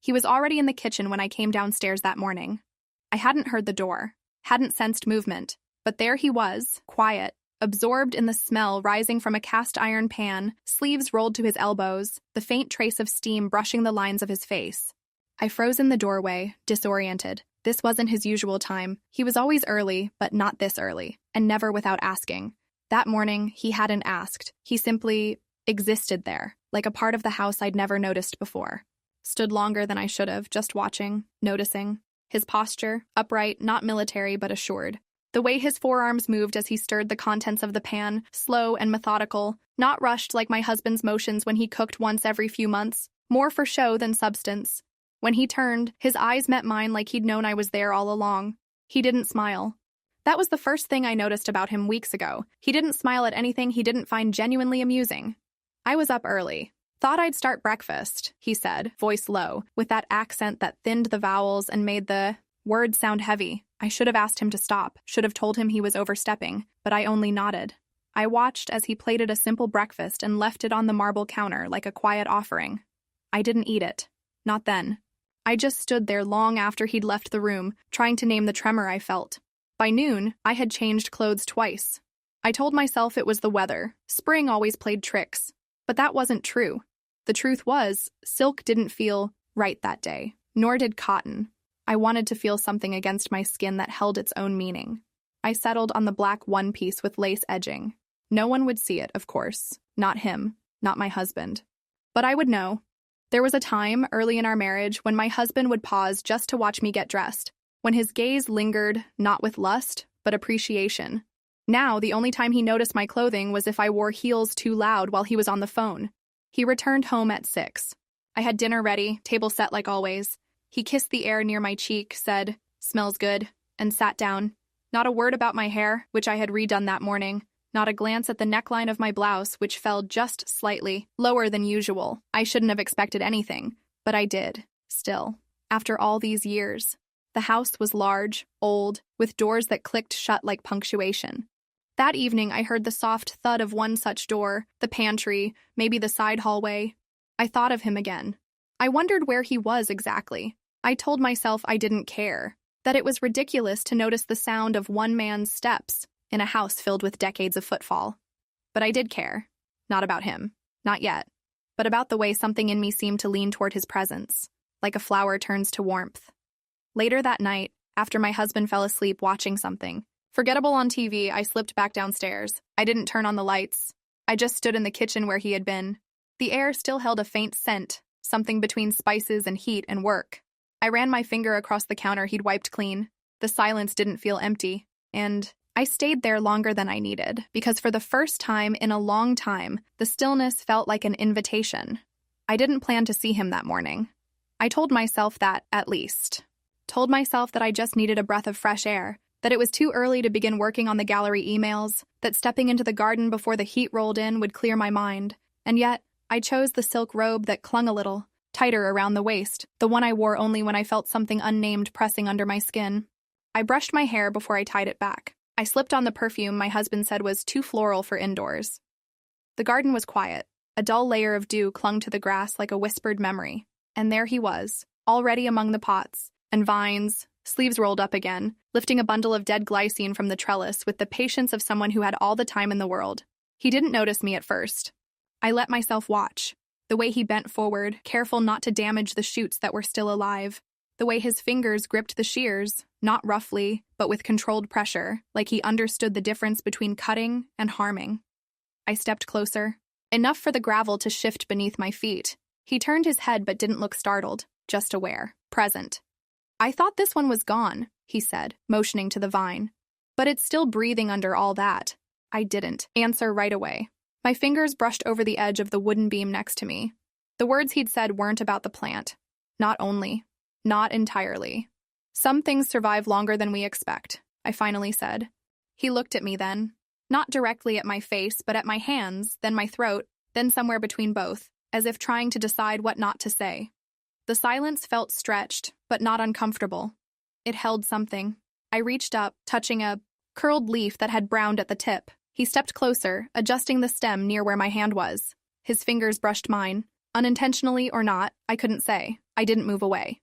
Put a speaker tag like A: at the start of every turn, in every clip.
A: He was already in the kitchen when I came downstairs that morning. I hadn't heard the door, hadn't sensed movement, but there he was, quiet, absorbed in the smell rising from a cast iron pan, sleeves rolled to his elbows, the faint trace of steam brushing the lines of his face. I froze in the doorway, disoriented. This wasn't his usual time. He was always early, but not this early, and never without asking. That morning, he hadn't asked. He simply existed there, like a part of the house I'd never noticed before. Stood longer than I should have, just watching, noticing. His posture, upright, not military, but assured. The way his forearms moved as he stirred the contents of the pan, slow and methodical, not rushed like my husband's motions when he cooked once every few months, more for show than substance. When he turned, his eyes met mine like he'd known I was there all along. He didn't smile. That was the first thing I noticed about him weeks ago. He didn't smile at anything he didn't find genuinely amusing. I was up early. Thought I'd start breakfast, he said, voice low, with that accent that thinned the vowels and made the words sound heavy. I should have asked him to stop, should have told him he was overstepping, but I only nodded. I watched as he plated a simple breakfast and left it on the marble counter like a quiet offering. I didn't eat it. Not then. I just stood there long after he'd left the room, trying to name the tremor I felt. By noon, I had changed clothes twice. I told myself it was the weather. Spring always played tricks. But that wasn't true. The truth was, silk didn't feel right that day, nor did cotton. I wanted to feel something against my skin that held its own meaning. I settled on the black one piece with lace edging. No one would see it, of course. Not him, not my husband. But I would know. There was a time, early in our marriage, when my husband would pause just to watch me get dressed, when his gaze lingered, not with lust, but appreciation. Now, the only time he noticed my clothing was if I wore heels too loud while he was on the phone. He returned home at 6. I had dinner ready, table set like always. He kissed the air near my cheek, said, "Smells good," and sat down. Not a word about my hair, which I had redone that morning. Not a glance at the neckline of my blouse, which fell just slightly, lower than usual. I shouldn't have expected anything, but I did, still. After all these years. The house was large, old, with doors that clicked shut like punctuation. That evening, I heard the soft thud of one such door, the pantry, maybe the side hallway. I thought of him again. I wondered where he was exactly. I told myself I didn't care, that it was ridiculous to notice the sound of one man's steps in a house filled with decades of footfall. But I did care. Not about him. Not yet. But about the way something in me seemed to lean toward his presence, like a flower turns to warmth. Later that night, after my husband fell asleep watching something, forgettable on TV, I slipped back downstairs. I didn't turn on the lights. I just stood in the kitchen where he had been. The air still held a faint scent, something between spices and heat and work. I ran my finger across the counter he'd wiped clean. The silence didn't feel empty, and I stayed there longer than I needed, because for the first time in a long time, the stillness felt like an invitation. I didn't plan to see him that morning. I told myself that, at least. Told myself that I just needed a breath of fresh air, that it was too early to begin working on the gallery emails, that stepping into the garden before the heat rolled in would clear my mind. And yet, I chose the silk robe that clung a little, tighter around the waist, the one I wore only when I felt something unnamed pressing under my skin. I brushed my hair before I tied it back. I slipped on the perfume my husband said was too floral for indoors. The garden was quiet. A dull layer of dew clung to the grass like a whispered memory. And there he was, already among the pots and vines, sleeves rolled up again, lifting a bundle of dead glycine from the trellis with the patience of someone who had all the time in the world. He didn't notice me at first. I let myself watch. The way he bent forward, careful not to damage the shoots that were still alive. The way his fingers gripped the shears, not roughly, but with controlled pressure, like he understood the difference between cutting and harming. I stepped closer. Enough for the gravel to shift beneath my feet. He turned his head but didn't look startled, just aware, present. "I thought this one was gone," he said, motioning to the vine. "But it's still breathing under all that." I didn't answer right away. My fingers brushed over the edge of the wooden beam next to me. The words he'd said weren't about the plant. Not only. Not entirely. "Some things survive longer than we expect," I finally said. He looked at me then. Not directly at my face, but at my hands, then my throat, then somewhere between both, as if trying to decide what not to say. The silence felt stretched, but not uncomfortable. It held something. I reached up, touching a curled leaf that had browned at the tip. He stepped closer, adjusting the stem near where my hand was. His fingers brushed mine. Unintentionally or not, I couldn't say. I didn't move away.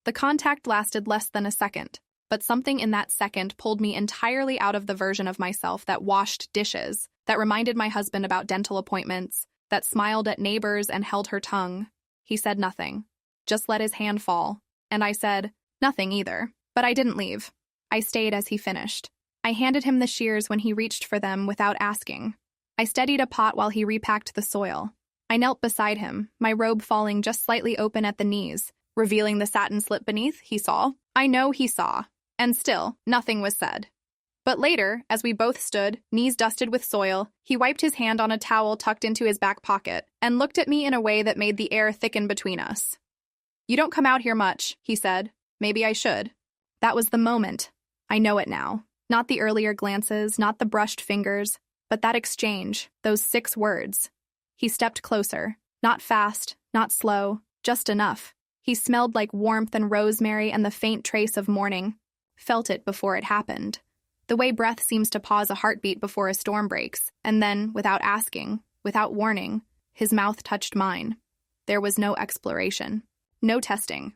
A: The contact lasted less than a second, but something in that second pulled me entirely out of the version of myself that washed dishes, that reminded my husband about dental appointments, that smiled at neighbors and held her tongue. He said nothing, just let his hand fall, and I said, nothing either, but I didn't leave. I stayed as he finished. I handed him the shears when he reached for them without asking. I steadied a pot while he repacked the soil. I knelt beside him, my robe falling just slightly open at the knees, revealing the satin slip beneath. He saw. I know he saw. And still, nothing was said. But later, as we both stood, knees dusted with soil, he wiped his hand on a towel tucked into his back pocket and looked at me in a way that made the air thicken between us. You don't come out here much, he said. Maybe I should. That was the moment. I know it now. Not the earlier glances, not the brushed fingers, but that exchange, those 6 words. He stepped closer, not fast, not slow, just enough. He smelled like warmth and rosemary and the faint trace of morning. Felt it before it happened. The way breath seems to pause a heartbeat before a storm breaks, and then, without asking, without warning, his mouth touched mine. There was no exploration, no testing.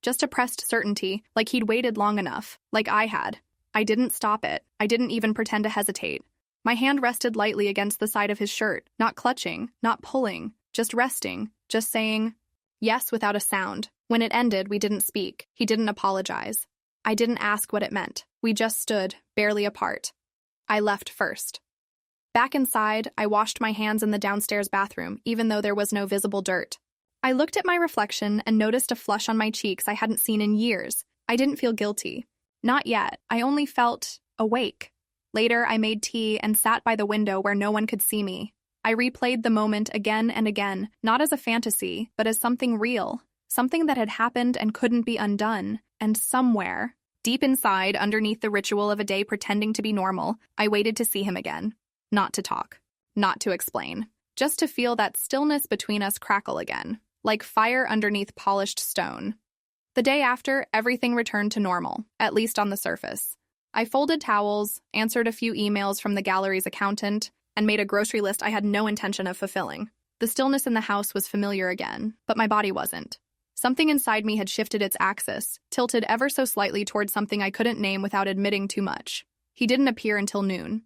A: Just a pressed certainty, like he'd waited long enough, like I had. I didn't stop it. I didn't even pretend to hesitate. My hand rested lightly against the side of his shirt, not clutching, not pulling, just resting, just saying yes without a sound. When it ended, we didn't speak. He didn't apologize. I didn't ask what it meant. We just stood, barely apart. I left first. Back inside, I washed my hands in the downstairs bathroom, even though there was no visible dirt. I looked at my reflection and noticed a flush on my cheeks I hadn't seen in years. I didn't feel guilty. Not yet. I only felt awake. Later, I made tea and sat by the window where no one could see me. I replayed the moment again and again, not as a fantasy, but as something real, something that had happened and couldn't be undone. And somewhere, deep inside, underneath the ritual of a day pretending to be normal, I waited to see him again. Not to talk. Not to explain. Just to feel that stillness between us crackle again, like fire underneath polished stone. The day after, everything returned to normal, at least on the surface. I folded towels, answered a few emails from the gallery's accountant, and made a grocery list I had no intention of fulfilling. The stillness in the house was familiar again, but my body wasn't. Something inside me had shifted its axis, tilted ever so slightly toward something I couldn't name without admitting too much. He didn't appear until noon.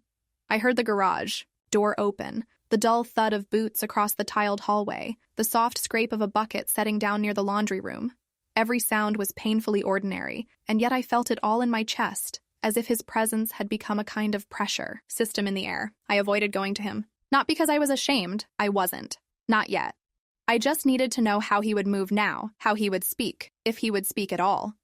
A: I heard the garage door open, the dull thud of boots across the tiled hallway, the soft scrape of a bucket setting down near the laundry room. Every sound was painfully ordinary, and yet I felt it all in my chest, as if his presence had become a kind of pressure system in the air. I avoided going to him. Not because I was ashamed, I wasn't. Not yet. I just needed to know how he would move now, how he would speak, if he would speak at all.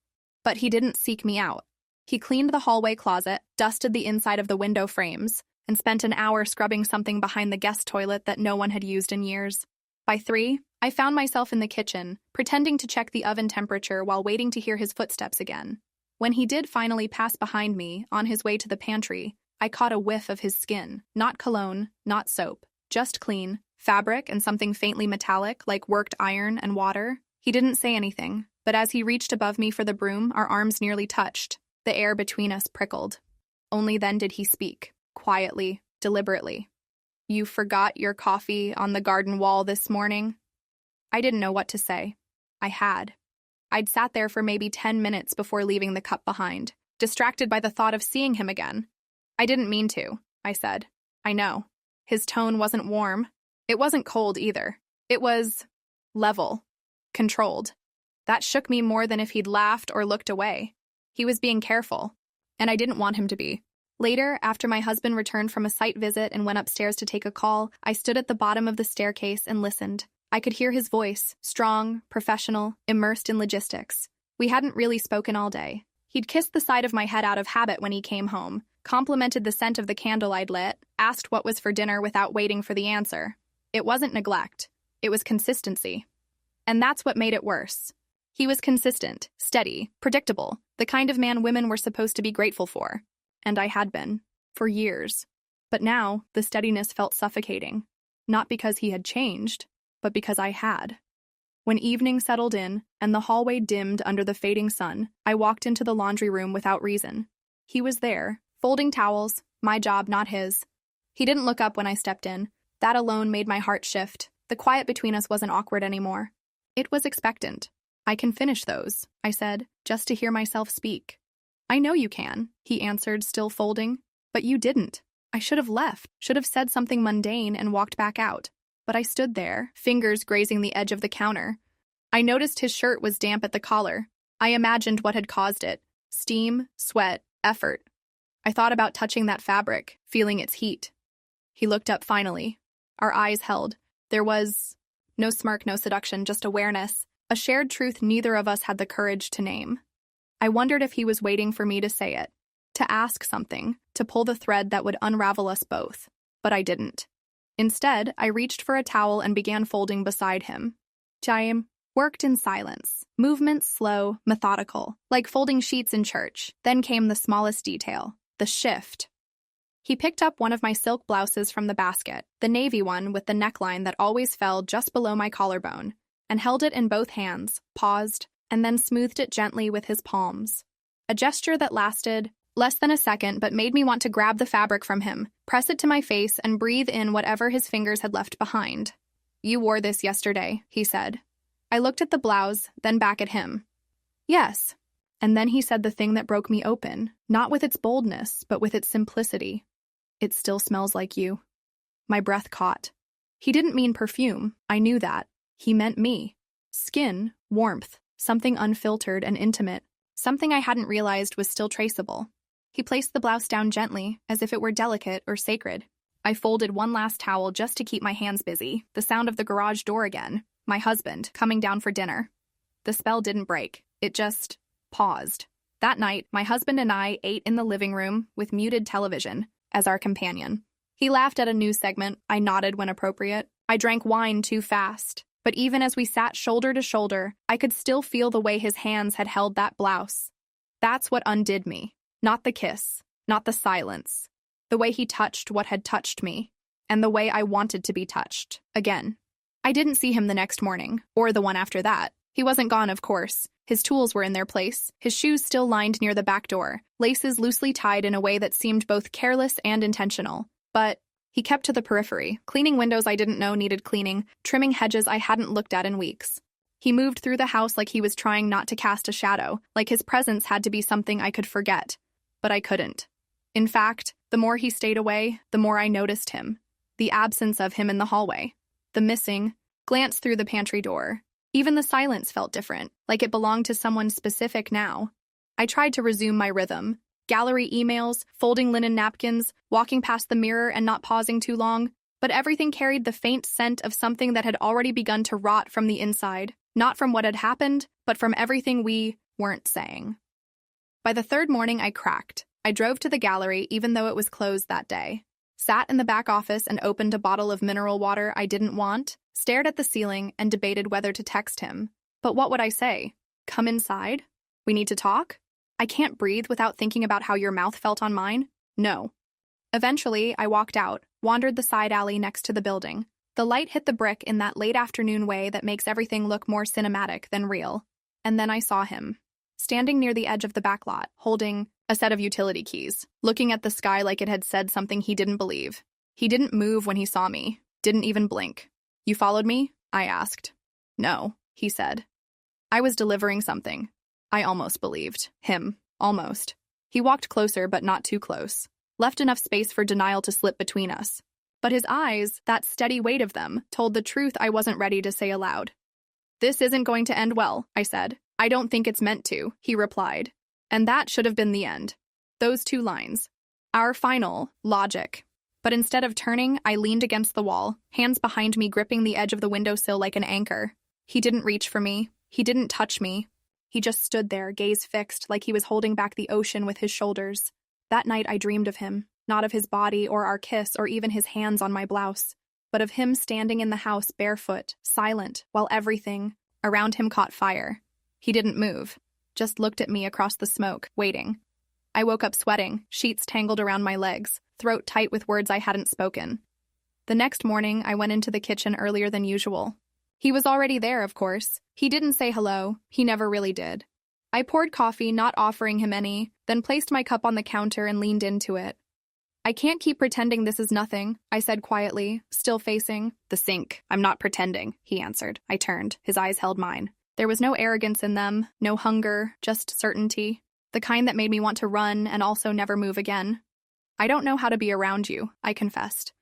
A: But he didn't seek me out. He cleaned the hallway closet, dusted the inside of the window frames, and spent an hour scrubbing something behind the guest toilet that no one had used in years. By 3, I found myself in the kitchen, pretending to check the oven temperature while waiting to hear his footsteps again. When he did finally pass behind me, on his way to the pantry, I caught a whiff of his skin. Not cologne, not soap, just clean, fabric and something faintly metallic like worked iron and water. He didn't say anything, but as he reached above me for the broom, our arms nearly touched. The air between us prickled. Only then did he speak, quietly, deliberately. You forgot your coffee on the garden wall this morning? I didn't know what to say. I had. I'd sat there for maybe 10 minutes before leaving the cup behind, distracted by the thought of seeing him again. I didn't mean to, I said. I know. His tone wasn't warm. It wasn't cold either. It was level, controlled. That shook me more than if he'd laughed or looked away. He was being careful, and I didn't want him to be. Later, after my husband returned from a site visit and went upstairs to take a call, I stood at the bottom of the staircase and listened. I could hear his voice, strong, professional, immersed in logistics. We hadn't really spoken all day. He'd kissed the side of my head out of habit when he came home, complimented the scent of the candle I'd lit, asked what was for dinner without waiting for the answer. It wasn't neglect. It was consistency. And that's what made it worse. He was consistent, steady, predictable, the kind of man women were supposed to be grateful for. And I had been, for years. But now, the steadiness felt suffocating. Not because he had changed, but because I had. When evening settled in, and the hallway dimmed under the fading sun, I walked into the laundry room without reason. He was there, folding towels, my job, not his. He didn't look up when I stepped in. That alone made my heart shift. The quiet between us wasn't awkward anymore. It was expectant. "I can finish those," I said, just to hear myself speak. "I know you can," he answered, still folding. "But you didn't. I should have left, should have said something mundane and walked back out. But I stood there, fingers grazing the edge of the counter. I noticed his shirt was damp at the collar. I imagined what had caused it. Steam, sweat, effort. I thought about touching that fabric, feeling its heat. He looked up finally. Our eyes held. There was no smirk, no seduction, just awareness, a shared truth neither of us had the courage to name. I wondered if he was waiting for me to say it, to ask something, to pull the thread that would unravel us both. But I didn't. Instead, I reached for a towel and began folding beside him. Chaim worked in silence, movements slow, methodical, like folding sheets in church. Then came the smallest detail, the shift. He picked up one of my silk blouses from the basket, the navy one with the neckline that always fell just below my collarbone, and held it in both hands, paused, and then smoothed it gently with his palms. A gesture that lasted less than a second but made me want to grab the fabric from him, press it to my face, and breathe in whatever his fingers had left behind. "You wore this yesterday," he said. I looked at the blouse, then back at him. "Yes." And then he said the thing that broke me open, not with its boldness, but with its simplicity. "It still smells like you." My breath caught. He didn't mean perfume, I knew that. He meant me. Skin, warmth, something unfiltered and intimate, something I hadn't realized was still traceable. He placed the blouse down gently, as if it were delicate or sacred. I folded one last towel just to keep my hands busy, the sound of the garage door again, my husband coming down for dinner. The spell didn't break, it just paused. That night, my husband and I ate in the living room with muted television as our companion. He laughed at a news segment, I nodded when appropriate. I drank wine too fast. But even as we sat shoulder to shoulder, I could still feel the way his hands had held that blouse. That's what undid me. Not the kiss, not the silence. The way he touched what had touched me, and the way I wanted to be touched, again. I didn't see him the next morning, or the one after that. He wasn't gone, of course. His tools were in their place, his shoes still lined near the back door, laces loosely tied in a way that seemed both careless and intentional. But he kept to the periphery, cleaning windows I didn't know needed cleaning, trimming hedges I hadn't looked at in weeks. He moved through the house like he was trying not to cast a shadow, like his presence had to be something I could forget. But I couldn't. In fact, the more he stayed away, the more I noticed him. The absence of him in the hallway. The missing glance through the pantry door. Even the silence felt different, like it belonged to someone specific now. I tried to resume my rhythm. Gallery emails, folding linen napkins, walking past the mirror and not pausing too long, but everything carried the faint scent of something that had already begun to rot from the inside, not from what had happened, but from everything we weren't saying. By the third morning, I cracked. I drove to the gallery even though it was closed that day. Sat in the back office and opened a bottle of mineral water I didn't want, stared at the ceiling, and debated whether to text him. But what would I say? Come inside? We need to talk? I can't breathe without thinking about how your mouth felt on mine? No. Eventually, I walked out, wandered the side alley next to the building. The light hit the brick in that late afternoon way that makes everything look more cinematic than real. And then I saw him, standing near the edge of the back lot, holding a set of utility keys, looking at the sky like it had said something he didn't believe. He didn't move when he saw me, didn't even blink. "You followed me?" I asked. "No," he said. I was delivering something. I almost believed. Him. Almost. He walked closer, but not too close. Left enough space for denial to slip between us. But his eyes, that steady weight of them, told the truth I wasn't ready to say aloud. "This isn't going to end well," I said. "I don't think it's meant to," he replied. And that should have been the end. Those two lines. Our final logic. But instead of turning, I leaned against the wall, hands behind me gripping the edge of the windowsill like an anchor. He didn't reach for me. He didn't touch me. He just stood there, gaze fixed, like he was holding back the ocean with his shoulders. That night I dreamed of him, not of his body or our kiss or even his hands on my blouse, but of him standing in the house barefoot, silent, while everything around him caught fire. He didn't move, just looked at me across the smoke, waiting. I woke up sweating, sheets tangled around my legs, throat tight with words I hadn't spoken. The next morning, I went into the kitchen earlier than usual. He was already there, of course. He didn't say hello. He never really did. I poured coffee, not offering him any, then placed my cup on the counter and leaned into it. I can't keep pretending this is nothing, I said quietly, still facing the sink. I'm not pretending, he answered. I turned. His eyes held mine. There was no arrogance in them, no hunger, just certainty. The kind that made me want to run and also never move again. I don't know how to be around you, I confessed.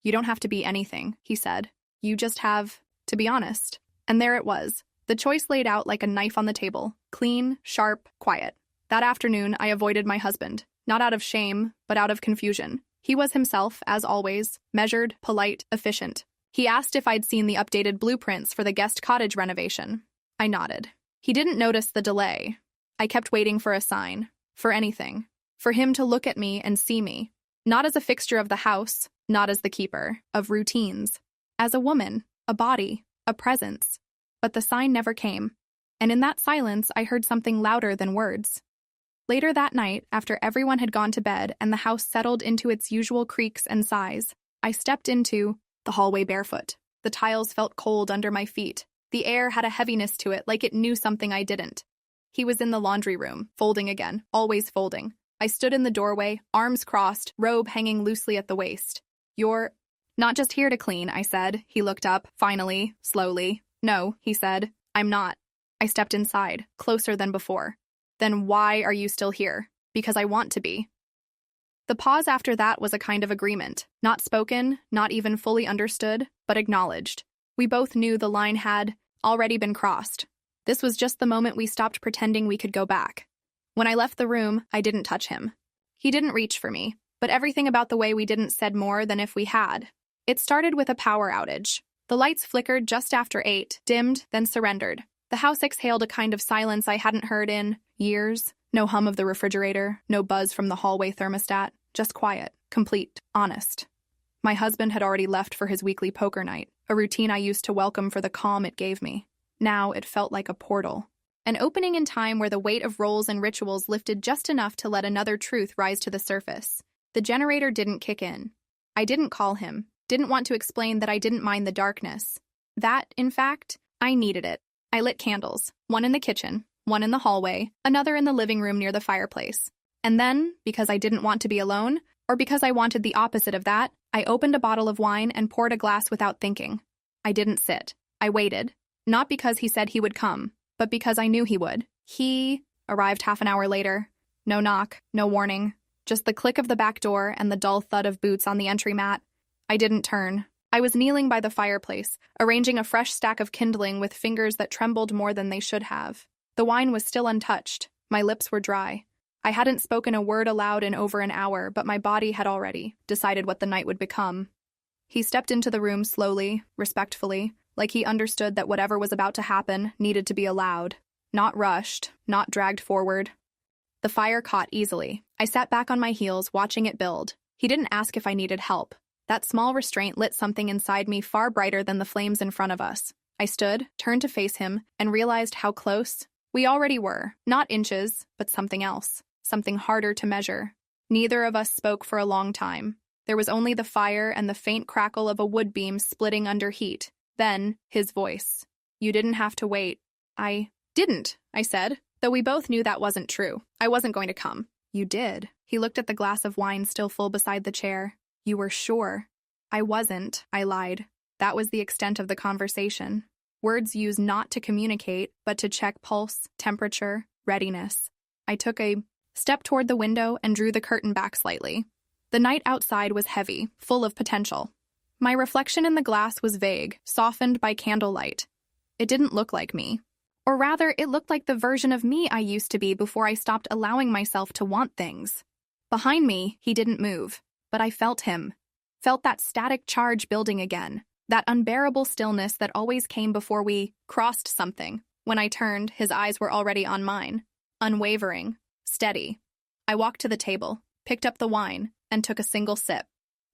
A: You don't have to be anything, he said. You just have to be honest. And there it was. The choice laid out like a knife on the table. Clean, sharp, quiet. That afternoon, I avoided my husband. Not out of shame, but out of confusion. He was himself, as always, measured, polite, efficient. He asked if I'd seen the updated blueprints for the guest cottage renovation. I nodded. He didn't notice the delay. I kept waiting for a sign, for anything, for him to look at me and see me, not as a fixture of the house, not as the keeper of routines, as a woman, a body, a presence. But the sign never came, and in that silence I heard something louder than words. Later that night, after everyone had gone to bed and the house settled into its usual creaks and sighs, I stepped into the hallway barefoot. The tiles felt cold under my feet. The air had a heaviness to it, like it knew something I didn't. He was in the laundry room, folding again, always folding. I stood in the doorway, arms crossed, robe hanging loosely at the waist. You're not just here to clean, I said. He looked up, finally, slowly. No, he said. I'm not. I stepped inside, closer than before. Then why are you still here? Because I want to be. The pause after that was a kind of agreement, not spoken, not even fully understood, but acknowledged. We both knew the line had already been crossed. This was just the moment we stopped pretending we could go back. When I left the room, I didn't touch him. He didn't reach for me, but everything about the way we didn't said more than if we had. It started with a power outage. The lights flickered just after 8, dimmed, then surrendered. The house exhaled a kind of silence I hadn't heard in years. No hum of the refrigerator, no buzz from the hallway thermostat, just quiet, complete, honest. My husband had already left for his weekly poker night, a routine I used to welcome for the calm it gave me. Now it felt like a portal. An opening in time where the weight of roles and rituals lifted just enough to let another truth rise to the surface. The generator didn't kick in. I didn't call him, didn't want to explain that I didn't mind the darkness. That, in fact, I needed it. I lit candles, one in the kitchen, one in the hallway, another in the living room near the fireplace. And then, because I didn't want to be alone, or because I wanted the opposite of that, I opened a bottle of wine and poured a glass without thinking. I didn't sit. I waited. Not because he said he would come, but because I knew he would. He arrived half an hour later. No knock, no warning. Just the click of the back door and the dull thud of boots on the entry mat. I didn't turn. I was kneeling by the fireplace, arranging a fresh stack of kindling with fingers that trembled more than they should have. The wine was still untouched. My lips were dry. I hadn't spoken a word aloud in over an hour, but my body had already decided what the night would become. He stepped into the room slowly, respectfully, like he understood that whatever was about to happen needed to be allowed. Not rushed, not dragged forward. The fire caught easily. I sat back on my heels, watching it build. He didn't ask if I needed help. That small restraint lit something inside me far brighter than the flames in front of us. I stood, turned to face him, and realized how close we already were. Not inches, but something else. Something harder to measure. Neither of us spoke for a long time. There was only the fire and the faint crackle of a wood beam splitting under heat. Then, his voice. You didn't have to wait. I didn't, I said, though we both knew that wasn't true. I wasn't going to come. You did. He looked at the glass of wine still full beside the chair. You were sure. I wasn't, I lied. That was the extent of the conversation. Words used not to communicate, but to check pulse, temperature, readiness. I took a step toward the window and drew the curtain back slightly. The night outside was heavy, full of potential. My reflection in the glass was vague, softened by candlelight. It didn't look like me. Or rather, it looked like the version of me I used to be before I stopped allowing myself to want things. Behind me, he didn't move. But I felt him. Felt that static charge building again. That unbearable stillness that always came before we crossed something. When I turned, his eyes were already on mine. Unwavering. Steady. I walked to the table, picked up the wine, and took a single sip.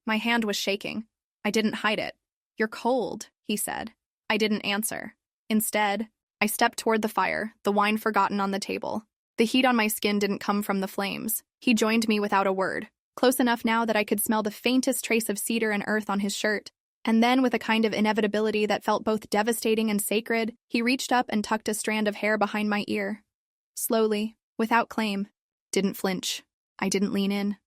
A: My hand was shaking. I didn't hide it. You're cold, he said. I didn't answer. Instead, I stepped toward the fire, the wine forgotten on the table. The heat on my skin didn't come from the flames. He joined me without a word. Close enough now that I could smell the faintest trace of cedar and earth on his shirt. And then, with a kind of inevitability that felt both devastating and sacred, he reached up and tucked a strand of hair behind my ear. Slowly, without claim. Didn't flinch. I didn't lean in.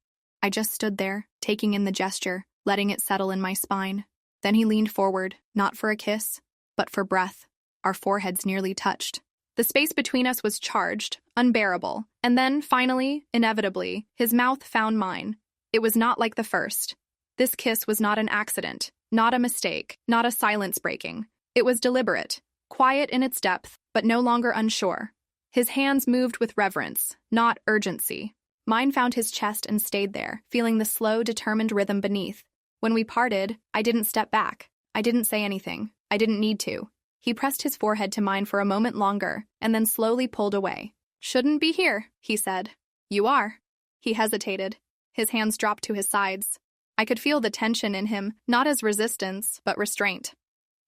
A: I just stood there, taking in the gesture, letting it settle in my spine. Then he leaned forward, not for a kiss, but for breath. Our foreheads nearly touched. The space between us was charged, unbearable, and then, finally, inevitably, his mouth found mine. It was not like the first. This kiss was not an accident, not a mistake, not a silence breaking. It was deliberate, quiet in its depth, but no longer unsure. His hands moved with reverence, not urgency. Mine found his chest and stayed there, feeling the slow, determined rhythm beneath. When we parted, I didn't step back. I didn't say anything. I didn't need to. He pressed his forehead to mine for a moment longer, and then slowly pulled away. "Shouldn't be here," he said. "You are." He hesitated. His hands dropped to his sides. I could feel the tension in him, not as resistance, but restraint.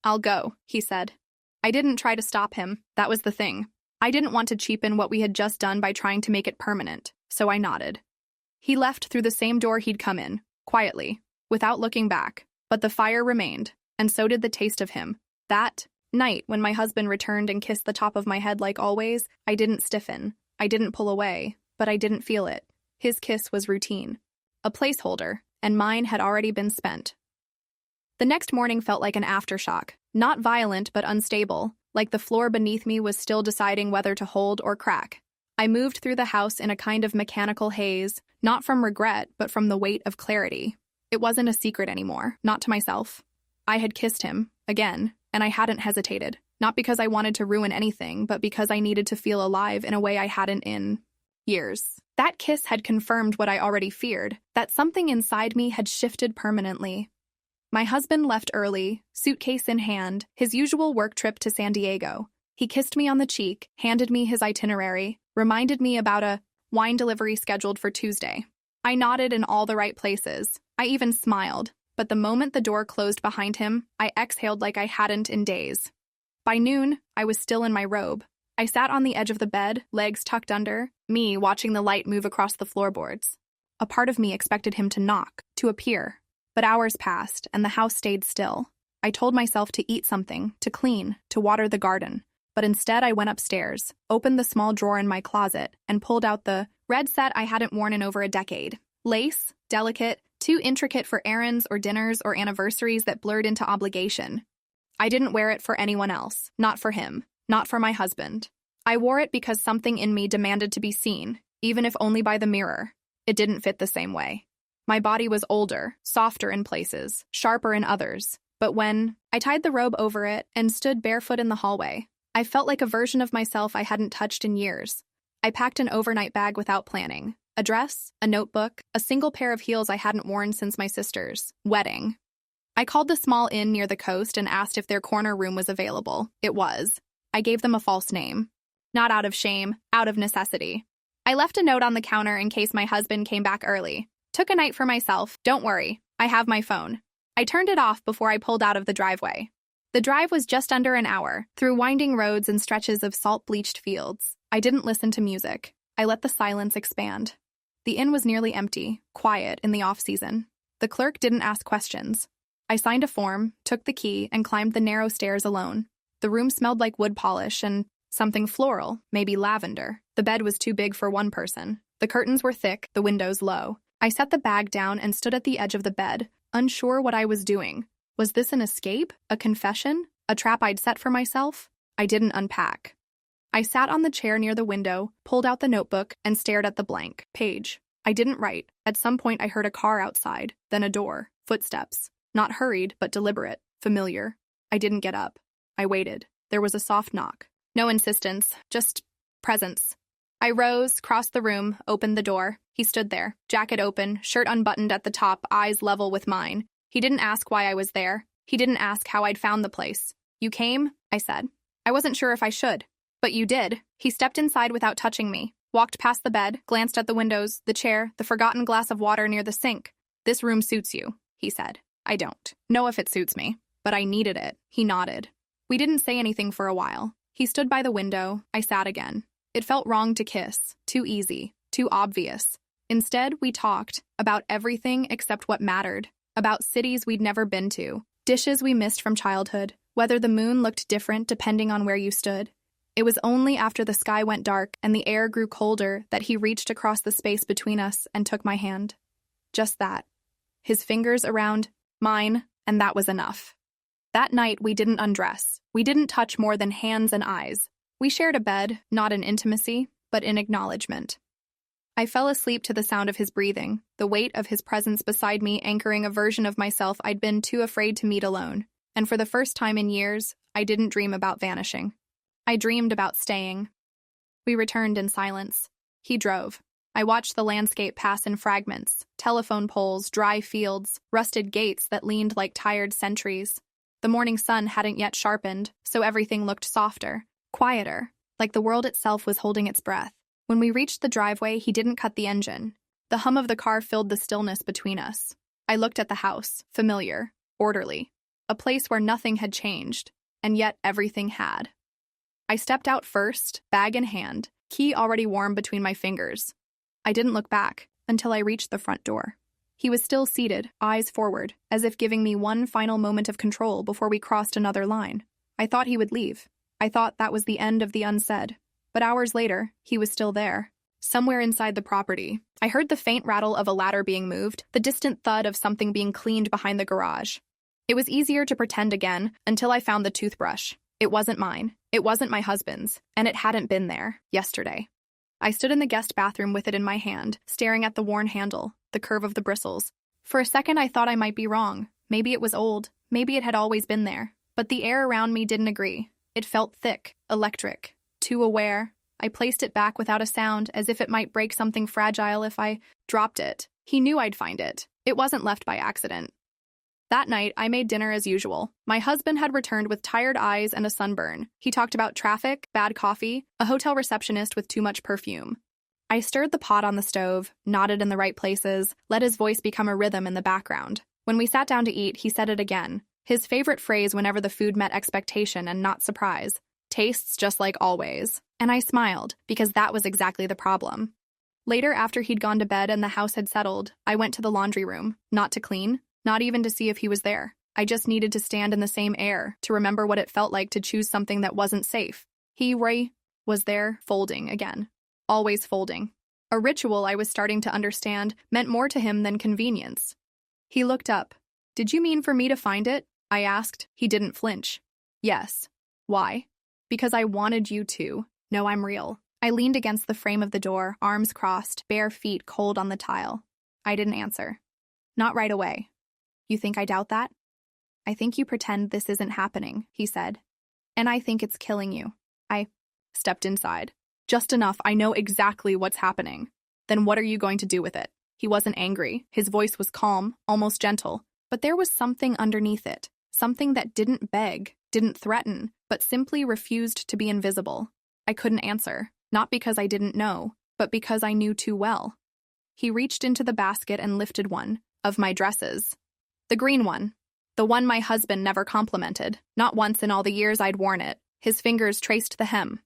A: "I'll go," he said. I didn't try to stop him. That was the thing. I didn't want to cheapen what we had just done by trying to make it permanent, so I nodded. He left through the same door he'd come in, quietly, without looking back. But the fire remained, and so did the taste of him. That night, when my husband returned and kissed the top of my head like always, I didn't stiffen. I didn't pull away, but I didn't feel it. His kiss was routine. A placeholder, and mine had already been spent. The next morning felt like an aftershock, not violent but unstable, like the floor beneath me was still deciding whether to hold or crack. I moved through the house in a kind of mechanical haze, not from regret but from the weight of clarity. It wasn't a secret anymore, not to myself. I had kissed him, again, and I hadn't hesitated, not because I wanted to ruin anything, but because I needed to feel alive in a way I hadn't in years. That kiss had confirmed what I already feared, that something inside me had shifted permanently. My husband left early, suitcase in hand, his usual work trip to San Diego. He kissed me on the cheek, handed me his itinerary, reminded me about a wine delivery scheduled for Tuesday. I nodded in all the right places. I even smiled, but the moment the door closed behind him, I exhaled like I hadn't in days. By noon, I was still in my robe. I sat on the edge of the bed, legs tucked under, me watching the light move across the floorboards. A part of me expected him to knock, to appear. But hours passed, and the house stayed still. I told myself to eat something, to clean, to water the garden. But instead I went upstairs, opened the small drawer in my closet, and pulled out the red set I hadn't worn in over a decade. Lace, delicate, too intricate for errands or dinners or anniversaries that blurred into obligation. I didn't wear it for anyone else, not for him, not for my husband. I wore it because something in me demanded to be seen, even if only by the mirror. It didn't fit the same way. My body was older, softer in places, sharper in others. But when I tied the robe over it and stood barefoot in the hallway, I felt like a version of myself I hadn't touched in years. I packed an overnight bag without planning. A dress, a notebook, a single pair of heels I hadn't worn since my sister's wedding. I called the small inn near the coast and asked if their corner room was available. It was. I gave them a false name. Not out of shame, out of necessity. I left a note on the counter in case my husband came back early. Took a night for myself. Don't worry, I have my phone. I turned it off before I pulled out of the driveway. The drive was just under an hour, through winding roads and stretches of salt-bleached fields. I didn't listen to music. I let the silence expand. The inn was nearly empty, quiet in the off-season. The clerk didn't ask questions. I signed a form, took the key, and climbed the narrow stairs alone. The room smelled like wood polish and something floral, maybe lavender. The bed was too big for one person. The curtains were thick, the windows low. I set the bag down and stood at the edge of the bed, unsure what I was doing. Was this an escape? A confession? A trap I'd set for myself? I didn't unpack. I sat on the chair near the window, pulled out the notebook, and stared at the blank page. I didn't write. At some point I heard a car outside, then a door, footsteps. Not hurried, but deliberate, familiar. I didn't get up. I waited. There was a soft knock. No insistence, just presence. I rose, crossed the room, opened the door. He stood there, jacket open, shirt unbuttoned at the top, eyes level with mine. He didn't ask why I was there. He didn't ask how I'd found the place. "You came?" I said. I wasn't sure if I should. "But you did." He stepped inside without touching me, walked past the bed, glanced at the windows, the chair, the forgotten glass of water near the sink. "This room suits you," he said. "I don't know if it suits me, but I needed it." He nodded. We didn't say anything for a while. He stood by the window. I sat again. It felt wrong to kiss, too easy, too obvious. Instead, we talked about everything except what mattered, about cities we'd never been to, dishes we missed from childhood, whether the moon looked different depending on where you stood. It was only after the sky went dark and the air grew colder that he reached across the space between us and took my hand. Just that. His fingers around mine, and that was enough. That night, we didn't undress. We didn't touch more than hands and eyes. We shared a bed, not in intimacy, but in acknowledgement. I fell asleep to the sound of his breathing, the weight of his presence beside me anchoring a version of myself I'd been too afraid to meet alone. And for the first time in years, I didn't dream about vanishing. I dreamed about staying. We returned in silence. He drove. I watched the landscape pass in fragments, telephone poles, dry fields, rusted gates that leaned like tired sentries. The morning sun hadn't yet sharpened, so everything looked softer, quieter, like the world itself was holding its breath. When we reached the driveway, he didn't cut the engine. The hum of the car filled the stillness between us. I looked at the house, familiar, orderly, a place where nothing had changed, and yet everything had. I stepped out first, bag in hand, key already warm between my fingers. I didn't look back until I reached the front door. He was still seated, eyes forward, as if giving me one final moment of control before we crossed another line. I thought he would leave. I thought that was the end of the unsaid. But hours later, he was still there. Somewhere inside the property, I heard the faint rattle of a ladder being moved, the distant thud of something being cleaned behind the garage. It was easier to pretend again until I found the toothbrush. It wasn't mine. It wasn't my husband's, and it hadn't been there yesterday. I stood in the guest bathroom with it in my hand, staring at the worn handle, the curve of the bristles. For a second, I thought I might be wrong. Maybe it was old. Maybe it had always been there. But the air around me didn't agree. It felt thick, electric, too aware. I placed it back without a sound, as if it might break something fragile if I dropped it. He knew I'd find it. It wasn't left by accident. That night, I made dinner as usual. My husband had returned with tired eyes and a sunburn. He talked about traffic, bad coffee, a hotel receptionist with too much perfume. I stirred the pot on the stove, nodded in the right places, let his voice become a rhythm in the background. When we sat down to eat, he said it again. His favorite phrase whenever the food met expectation and not surprise. Tastes just like always. And I smiled, because that was exactly the problem. Later, after he'd gone to bed and the house had settled, I went to the laundry room, not to clean, not even to see if he was there. I just needed to stand in the same air, to remember what it felt like to choose something that wasn't safe. Ray was there, folding again. Always folding. A ritual I was starting to understand meant more to him than convenience. He looked up. "Did you mean for me to find it?" I asked. He didn't flinch. "Yes." "Why?" "Because I wanted you to. No, I'm real." I leaned against the frame of the door, arms crossed, bare feet cold on the tile. I didn't answer. "Not right away." "You think I doubt that?" "I think you pretend this isn't happening," he said. "And I think it's killing you." I stepped inside. "Just enough, I know exactly what's happening." "Then what are you going to do with it?" He wasn't angry. His voice was calm, almost gentle. But there was something underneath it. Something that didn't beg, didn't threaten, but simply refused to be invisible. I couldn't answer, not because I didn't know, but because I knew too well. He reached into the basket and lifted one of my dresses. The green one. The one my husband never complimented, not once in all the years I'd worn it. His fingers traced the hem.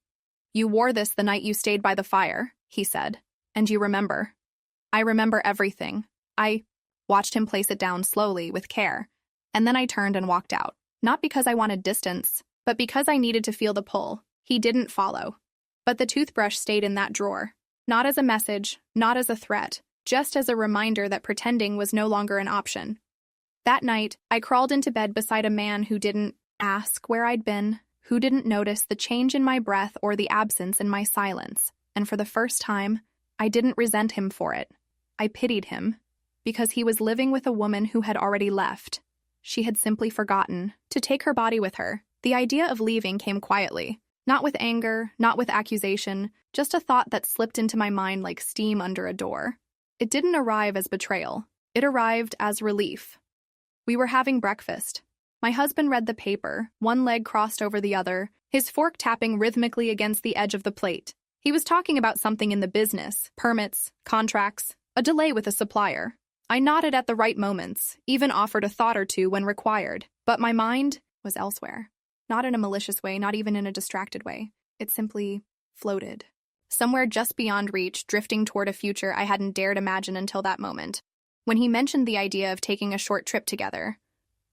A: "You wore this the night you stayed by the fire," he said. "And you remember." "I remember everything." I watched him place it down slowly, with care, and then I turned and walked out. Not because I wanted distance, but because I needed to feel the pull. He didn't follow. But the toothbrush stayed in that drawer. Not as a message, not as a threat, just as a reminder that pretending was no longer an option. That night, I crawled into bed beside a man who didn't ask where I'd been, who didn't notice the change in my breath or the absence in my silence. And for the first time, I didn't resent him for it. I pitied him, because he was living with a woman who had already left. She had simply forgotten to take her body with her. The idea of leaving came quietly, not with anger, not with accusation, just a thought that slipped into my mind like steam under a door. It didn't arrive as betrayal. It arrived as relief. We were having breakfast. My husband read the paper, one leg crossed over the other, his fork tapping rhythmically against the edge of the plate. He was talking about something in the business, permits, contracts, a delay with a supplier. I nodded at the right moments, even offered a thought or two when required, but my mind was elsewhere. Not in a malicious way, not even in a distracted way. It simply floated. Somewhere just beyond reach, drifting toward a future I hadn't dared imagine until that moment. When he mentioned the idea of taking a short trip together,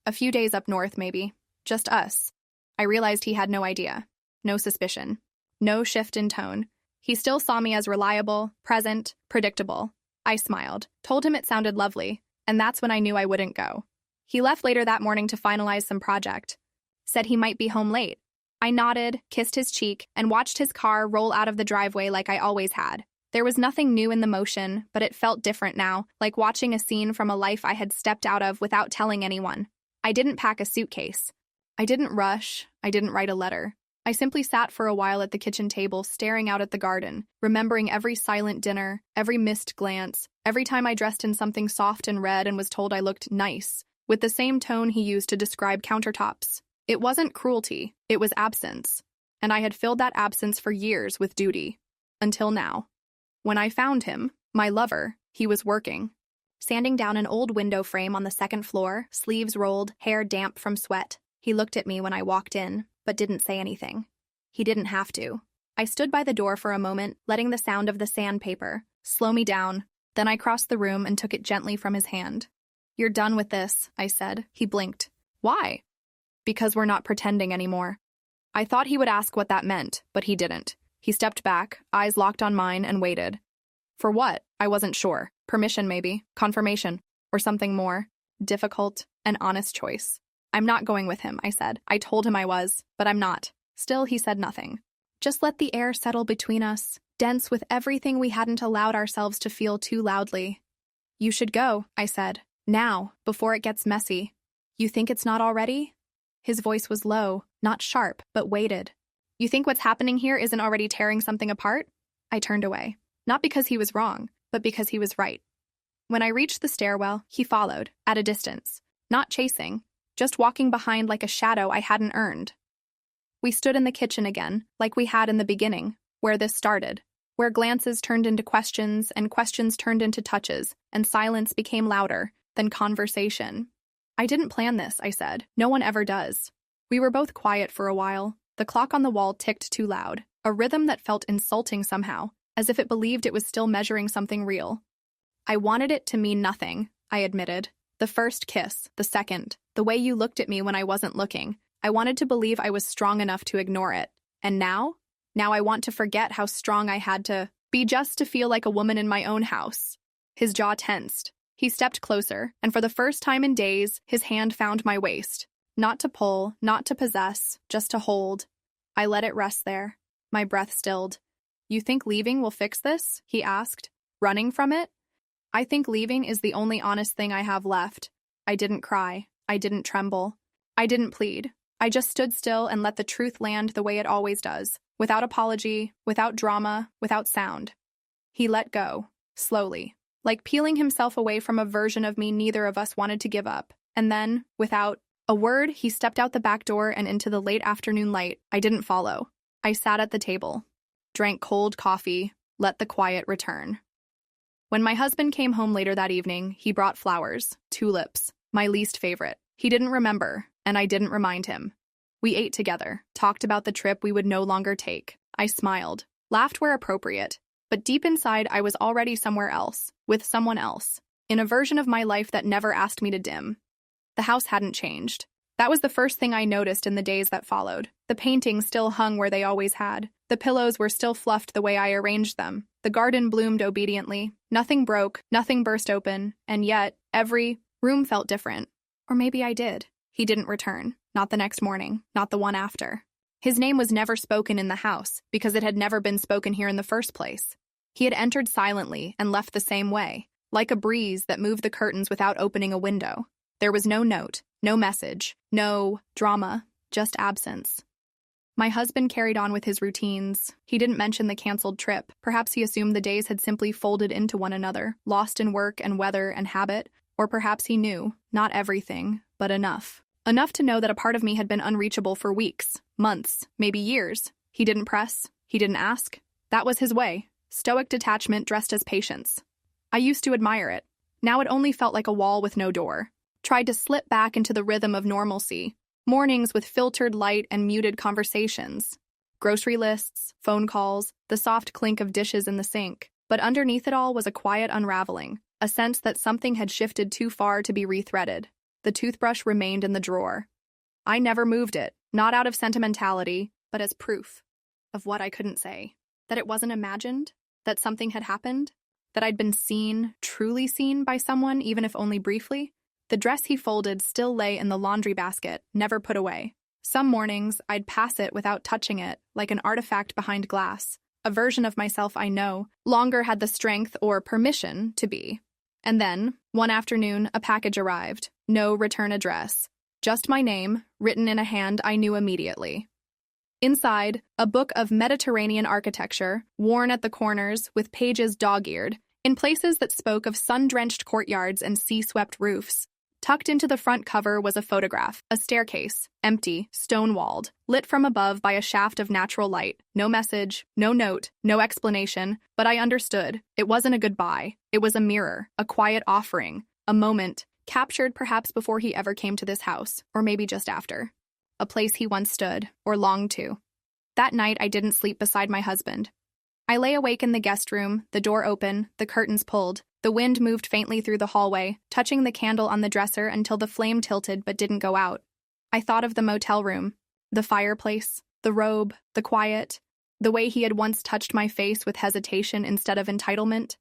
A: a few days up north maybe, just us, I realized he had no idea, no suspicion, no shift in tone. He still saw me as reliable, present, predictable. I smiled, told him it sounded lovely, and that's when I knew I wouldn't go. He left later that morning to finalize some project. Said he might be home late. I nodded, kissed his cheek, and watched his car roll out of the driveway like I always had. There was nothing new in the motion, but it felt different now, like watching a scene from a life I had stepped out of without telling anyone. I didn't pack a suitcase. I didn't rush. I didn't write a letter. I simply sat for a while at the kitchen table, staring out at the garden, remembering every silent dinner, every missed glance, every time I dressed in something soft and red and was told I looked nice, with the same tone he used to describe countertops. It wasn't cruelty, it was absence. And I had filled that absence for years with duty. Until now. When I found him, my lover, he was working. Sanding down an old window frame on the second floor, sleeves rolled, hair damp from sweat. He looked at me when I walked in, but didn't say anything. He didn't have to. I stood by the door for a moment, letting the sound of the sandpaper slow me down. Then I crossed the room and took it gently from his hand. "You're done with this," I said. He blinked. "Why?" "Because we're not pretending anymore." I thought he would ask what that meant, but he didn't. He stepped back, eyes locked on mine, and waited. For what? I wasn't sure. Permission, maybe. Confirmation. Or something more. Difficult. An honest choice. "I'm not going with him," I said. I told him I was, but I'm not. Still, he said nothing. Just let the air settle between us, dense with everything we hadn't allowed ourselves to feel too loudly. "You should go," I said. "Now, before it gets messy." "You think it's not already?" His voice was low, not sharp, but weighted. "You think what's happening here isn't already tearing something apart?" I turned away. Not because he was wrong, but because he was right. When I reached the stairwell, he followed, at a distance. Not chasing, just walking behind like a shadow I hadn't earned. We stood in the kitchen again, like we had in the beginning, where this started, where glances turned into questions and questions turned into touches, and silence became louder than conversation. "I didn't plan this," I said. "No one ever does." We were both quiet for a while. The clock on the wall ticked too loud, a rhythm that felt insulting somehow, as if it believed it was still measuring something real. "I wanted it to mean nothing," I admitted. "The first kiss, the second, the way you looked at me when I wasn't looking. I wanted to believe I was strong enough to ignore it. And now? Now I want to forget how strong I had to be just to feel like a woman in my own house." His jaw tensed. He stepped closer, and for the first time in days, his hand found my waist. Not to pull, not to possess, just to hold. I let it rest there. My breath stilled. "You think leaving will fix this?" he asked. "Running from it?" "I think leaving is the only honest thing I have left." I didn't cry. I didn't tremble. I didn't plead. I just stood still and let the truth land the way it always does, without apology, without drama, without sound. He let go, slowly, like peeling himself away from a version of me neither of us wanted to give up. And then, without a word, he stepped out the back door and into the late afternoon light. I didn't follow. I sat at the table, drank cold coffee, let the quiet return. When my husband came home later that evening, he brought flowers, tulips, my least favorite. He didn't remember, and I didn't remind him. We ate together, talked about the trip we would no longer take. I smiled, laughed where appropriate, but deep inside I was already somewhere else, with someone else, in a version of my life that never asked me to dim. The house hadn't changed. That was the first thing I noticed in the days that followed. The paintings still hung where they always had. The pillows were still fluffed the way I arranged them. The garden bloomed obediently. Nothing broke, nothing burst open, and yet, every room felt different. Or maybe I did. He didn't return. Not the next morning, not the one after. His name was never spoken in the house, because it had never been spoken here in the first place. He had entered silently and left the same way, like a breeze that moved the curtains without opening a window. There was no note, no message, no drama, just absence. My husband carried on with his routines. He didn't mention the canceled trip. Perhaps he assumed the days had simply folded into one another, lost in work and weather and habit. Or perhaps he knew, not everything, but enough. Enough to know that a part of me had been unreachable for weeks, months, maybe years. He didn't press. He didn't ask. That was his way. Stoic detachment dressed as patience. I used to admire it. Now it only felt like a wall with no door. Tried to slip back into the rhythm of normalcy. Mornings with filtered light and muted conversations. Grocery lists, phone calls, the soft clink of dishes in the sink. But underneath it all was a quiet unraveling, a sense that something had shifted too far to be rethreaded. The toothbrush remained in the drawer. I never moved it, not out of sentimentality, but as proof of what I couldn't say. That it wasn't imagined, that something had happened, that I'd been seen, truly seen by someone, even if only briefly. The dress he folded still lay in the laundry basket, never put away. Some mornings, I'd pass it without touching it, like an artifact behind glass. A version of myself I no longer had the strength or permission to be. And then, one afternoon, a package arrived. No return address. Just my name, written in a hand I knew immediately. Inside, a book of Mediterranean architecture, worn at the corners with pages dog-eared, in places that spoke of sun-drenched courtyards and sea-swept roofs. Tucked into the front cover was a photograph, a staircase, empty, stone-walled, lit from above by a shaft of natural light. No message, no note, no explanation, but I understood. It wasn't a goodbye. It was a mirror, a quiet offering, a moment, captured perhaps before he ever came to this house, or maybe just after. A place he once stood, or longed to. That night I didn't sleep beside my husband. I lay awake in the guest room, the door open, the curtains pulled. The wind moved faintly through the hallway, touching the candle on the dresser until the flame tilted but didn't go out. I thought of the motel room, the fireplace, the robe, the quiet, the way he had once touched my face with hesitation instead of entitlement.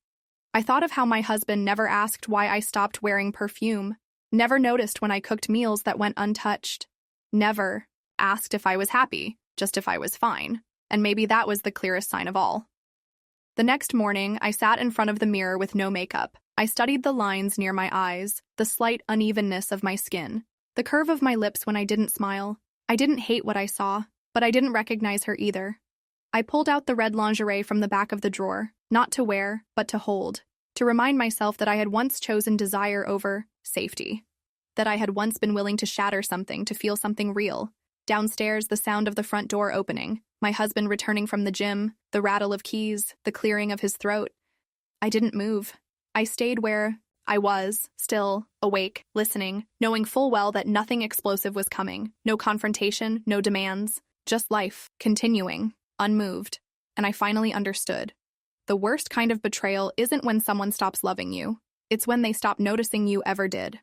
A: I thought of how my husband never asked why I stopped wearing perfume, never noticed when I cooked meals that went untouched, never asked if I was happy, just if I was fine, and maybe that was the clearest sign of all. The next morning, I sat in front of the mirror with no makeup. I studied the lines near my eyes, the slight unevenness of my skin, the curve of my lips when I didn't smile. I didn't hate what I saw, but I didn't recognize her either. I pulled out the red lingerie from the back of the drawer, not to wear, but to hold, to remind myself that I had once chosen desire over safety, that I had once been willing to shatter something to feel something real. Downstairs, the sound of the front door opening, my husband returning from the gym, the rattle of keys, the clearing of his throat. I didn't move. I stayed where I was, still, awake, listening, knowing full well that nothing explosive was coming, no confrontation, no demands, just life, continuing, unmoved. And I finally understood. The worst kind of betrayal isn't when someone stops loving you. It's when they stop noticing you ever did.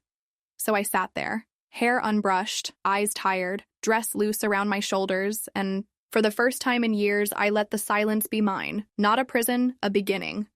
A: So I sat there, hair unbrushed, eyes tired, dress loose around my shoulders, and for the first time in years, I let the silence be mine, not a prison, a beginning.